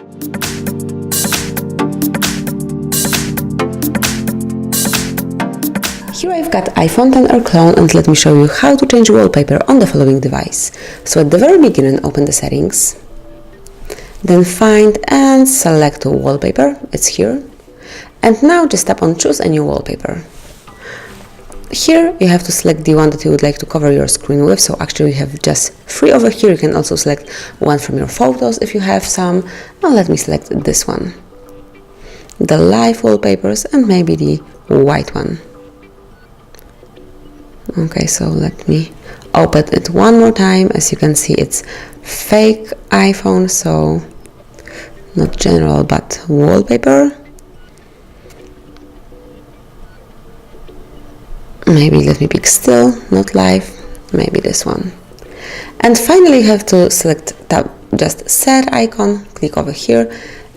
Here I've got iPhone X or clone, and let me show you how to change wallpaper on the following device. So at the very beginning, open the settings, then find and select wallpaper, it's here, and now just tap on choose a new wallpaper. Here you have to select the one that you would like to cover your screen with, so actually we have just 3 over here. You can also select one from your photos if you have some. Now let me select this one, the live wallpapers, and maybe the white one. Okay, so let me open it one more time. As you can see, it's fake iPhone, so not general but wallpaper. Maybe let me pick still, not live, maybe this one. And finally you have to select just set icon, click over here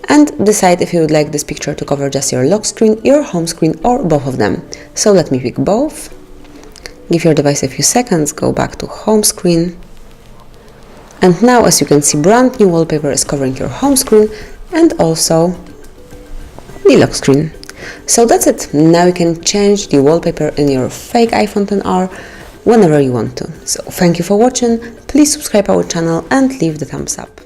and decide if you would like this picture to cover just your lock screen, your home screen, or both of them. So let me pick both. Give your device a few seconds, go back to home screen. And now, as you can see, brand new wallpaper is covering your home screen and also the lock screen. So that's it. Now you can change the wallpaper in your fake iPhone XR whenever you want to. So thank you for watching. Please subscribe our channel and leave the thumbs up.